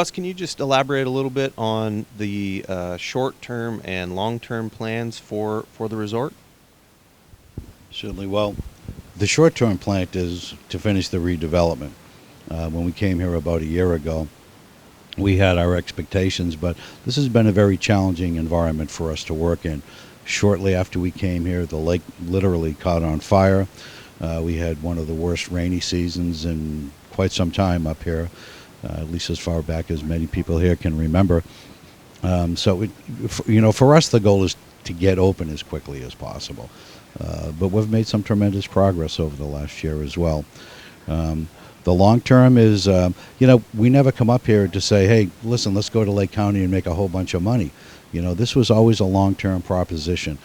Russ, can you just elaborate a little bit on the short-term and long-term plans for the resort? Certainly. Well, the short-term plan is to finish the redevelopment. When we came here about a year ago, we had our expectations, but this has been a very challenging environment for us to work in. Shortly after we came here, the lake literally caught on fire. We had one of the worst rainy seasons in quite some time up here, at least as far back as many people here can remember. For us, the goal is to get open as quickly as possible. But we've made some tremendous progress over the last year as well. The long term is, we never come up here to say, hey, listen, let's go to Lake County and make a whole bunch of money. This was always a long-term proposition.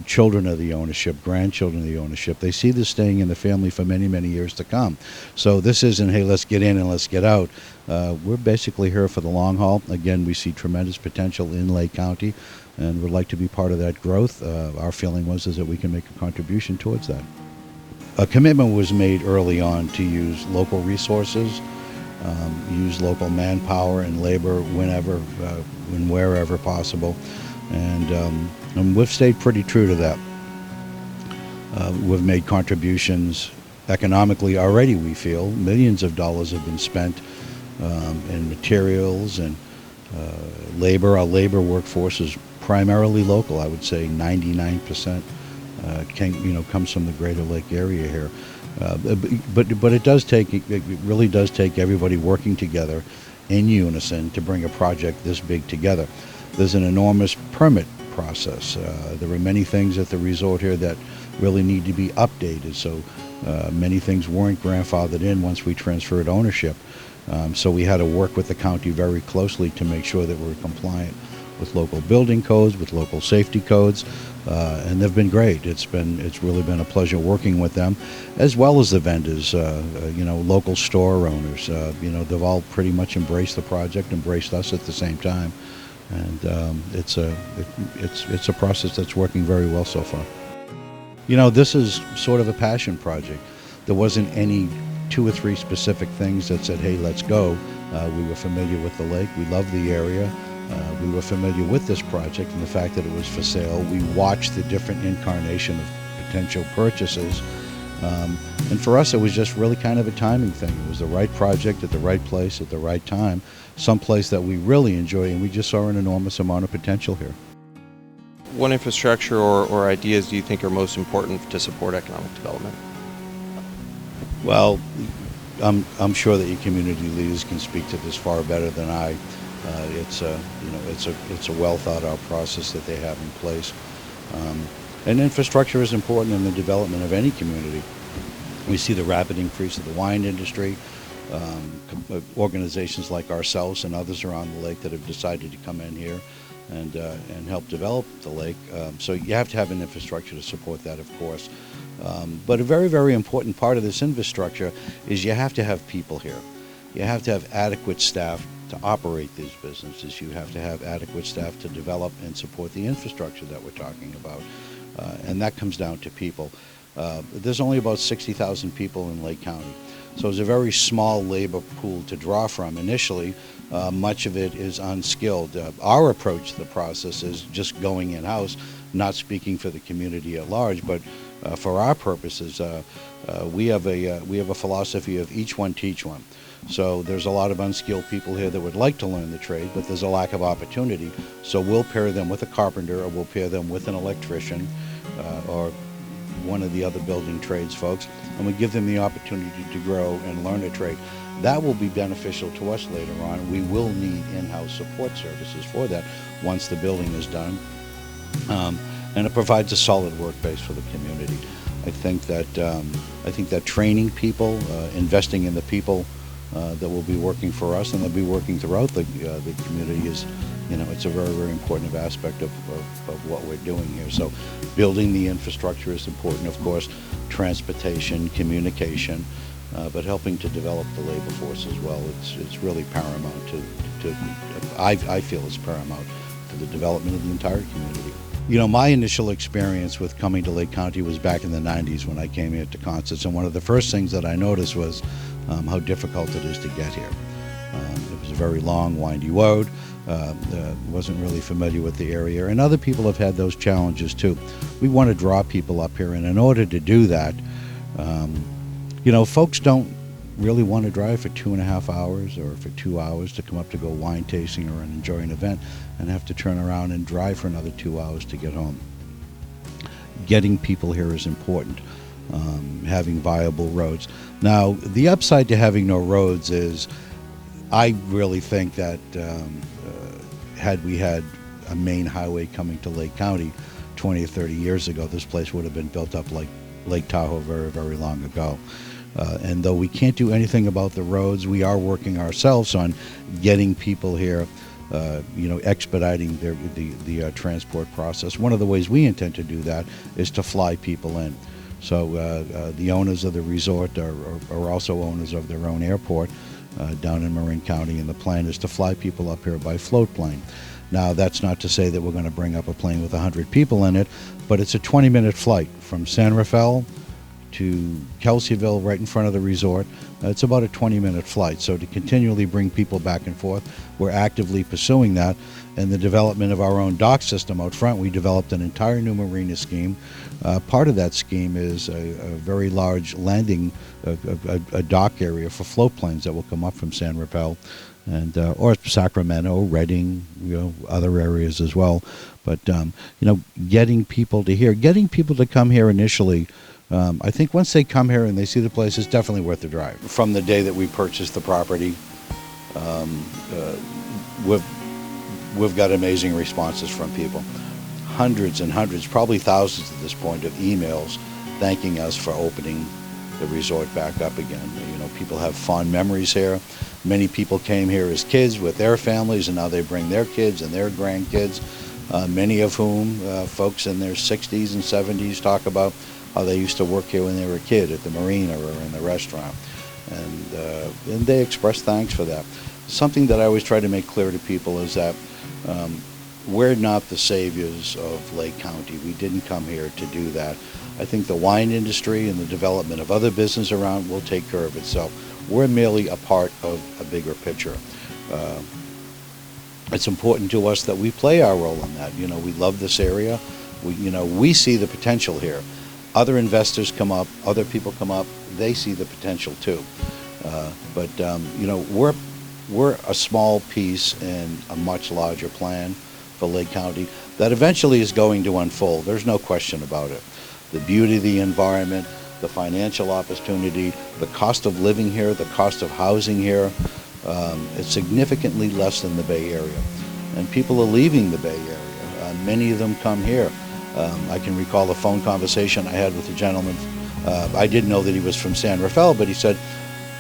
Children of the ownership, grandchildren of the ownership, they see this staying in the family for many, many years to come. So this isn't, hey, let's get in and let's get out. We're basically here for the long haul. Again, we see tremendous potential in Lake County and would like to be part of that growth. Our feeling is that we can make a contribution towards that. A commitment was made early on to use local resources, use local manpower and labor whenever and wherever possible, and we've stayed pretty true to that. We've made contributions economically already. We feel millions of dollars have been spent in materials and labor. Our labor workforce is primarily local. I would say 99%. Comes from the Greater Lake area here, but it really does take everybody working together in unison to bring a project this big together. There's an enormous permit process. There are many things at the resort here that really need to be updated. So many things weren't grandfathered in once we transferred ownership. So we had to work with the county very closely to make sure that we're compliant with local building codes, with local safety codes, and they've been great. It's really been a pleasure working with them, as well as the vendors, local store owners. They've all pretty much embraced the project, embraced us at the same time, and it's a process that's working very well so far. This is sort of a passion project. There wasn't any 2 or 3 specific things that said, hey, let's go. We were familiar with the lake. We love the area. We were familiar with this project and the fact that it was for sale. We watched the different incarnation of potential purchases. And for us, it was just really kind of a timing thing. It was the right project at the right place at the right time, someplace that we really enjoy, and we just saw an enormous amount of potential here. What infrastructure or ideas do you think are most important to support economic development? Well, I'm sure that your community leaders can speak to this far better than I. It's a well thought out process that they have in place, and infrastructure is important in the development of any community. We see the rapid increase of the wine industry. Organizations like ourselves and others around the lake that have decided to come in here and help develop the lake. So you have to have an infrastructure to support that, of course. But a very, very important part of this infrastructure is you have to have people here. You have to have adequate staff to operate these businesses. You have to have adequate staff to develop and support the infrastructure that we're talking about. And that comes down to people. There's only about 60,000 people in Lake County. So it's a very small labor pool to draw from initially. Much of it is unskilled. Our approach to the process is just going in-house, not speaking for the community at large, but for our purposes, we have a philosophy of each one teach one. So there's a lot of unskilled people here that would like to learn the trade, but there's a lack of opportunity. So we'll pair them with a carpenter, or we'll pair them with an electrician, or one of the other building trades folks, and we give them the opportunity to grow and learn a trade. That will be beneficial to us later on. We will need in-house support services for that once the building is done. And it provides a solid work base for the community. I think that training people, investing in the people that will be working for us and they'll be working throughout the community is, it's a very, very important aspect of what we're doing here. So building the infrastructure is important, of course, transportation, communication, but helping to develop the labor force as well. It's really paramount I feel it's paramount to the development of the entire community. My initial experience with coming to Lake County was back in the 90s when I came here to concerts, and one of the first things that I noticed was how difficult it is to get here. It was a very long, windy road. Wasn't really familiar with the area, and other people have had those challenges too. We want to draw people up here, and in order to do that, folks don't really want to drive for 2.5 hours or for 2 hours to come up to go wine tasting or enjoy an event and have to turn around and drive for another 2 hours to get home. Getting people here is important, having viable roads. Now, the upside to having no roads is I really think that had we had a main highway coming to Lake County 20 or 30 years ago, this place would have been built up like Lake Tahoe very, very long ago. And though we can't do anything about the roads, we are working ourselves on getting people here, expediting the transport process. One of the ways we intend to do that is to fly people in. So the owners of the resort are also owners of their own airport down in Marin County, and the plan is to fly people up here by float plane. Now, that's not to say that we're going to bring up a plane with 100 people in it, but it's a 20-minute flight from San Rafael to Kelseyville, right in front of the resort. It's about a 20-minute flight. So to continually bring people back and forth, we're actively pursuing that. And the development of our own dock system out front, we developed an entire new marina scheme. Part of that scheme is a very large landing, a dock area for float planes that will come up from San Rafael, and or Sacramento, Redding, other areas as well. But getting people to here, getting people to come here initially. I think once they come here and they see the place, it's definitely worth the drive. From the day that we purchased the property, we've got amazing responses from people. Hundreds and hundreds, probably thousands at this point, of emails thanking us for opening the resort back up again. People have fond memories here. Many people came here as kids with their families, and now they bring their kids and their grandkids, many of whom, folks in their 60s and 70s, talk about how they used to work here when they were a kid at the marina or in the restaurant. And they express thanks for that. Something that I always try to make clear to people is that we're not the saviors of Lake County. We didn't come here to do that. I think the wine industry and the development of other business around will take care of itself. We're merely a part of a bigger picture. It's important to us that we play our role in that. We love this area. We see the potential here. Other investors come up, other people come up, they see the potential too. But we're a small piece in a much larger plan for Lake County that eventually is going to unfold. There's no question about it. The beauty of the environment, the financial opportunity, the cost of living here, the cost of housing here, it's significantly less than the Bay Area. And people are leaving the Bay Area. Many of them come here. I can recall a phone conversation I had with a gentleman. I didn't know that he was from San Rafael, but he said,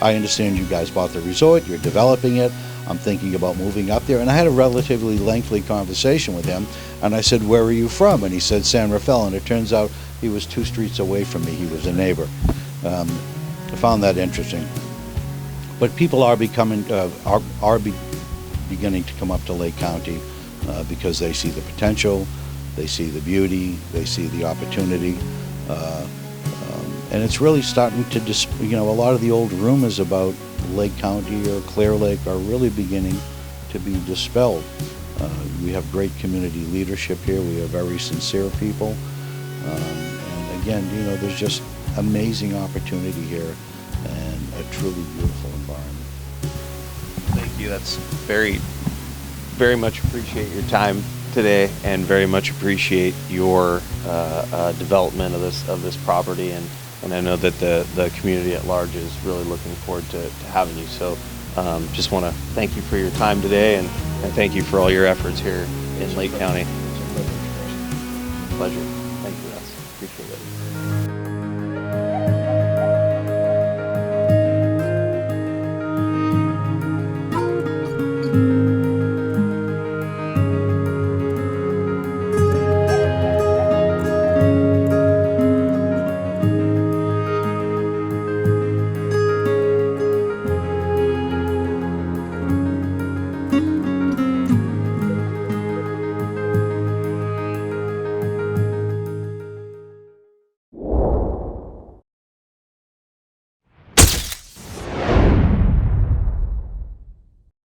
I understand you guys bought the resort, you're developing it, I'm thinking about moving up there. And I had a relatively lengthy conversation with him, and I said, where are you from? And he said, San Rafael, and it turns out he was 2 streets away from me. He was a neighbor. I found that interesting. But people are beginning to come up to Lake County because they see the potential, they see the beauty, they see the opportunity, and it's really starting to, a lot of the old rumors about Lake County or Clear Lake are really beginning to be dispelled. We have great community leadership here. We have very sincere people, and again, there's just amazing opportunity here and a truly beautiful environment. Thank you. That's very, very much appreciate your time today, and very much appreciate your development of this property, and I know that the community at large is really looking forward to having you. So just want to thank you for your time today, and thank you for all your efforts here in Lake County. It's a privilege. Pleasure.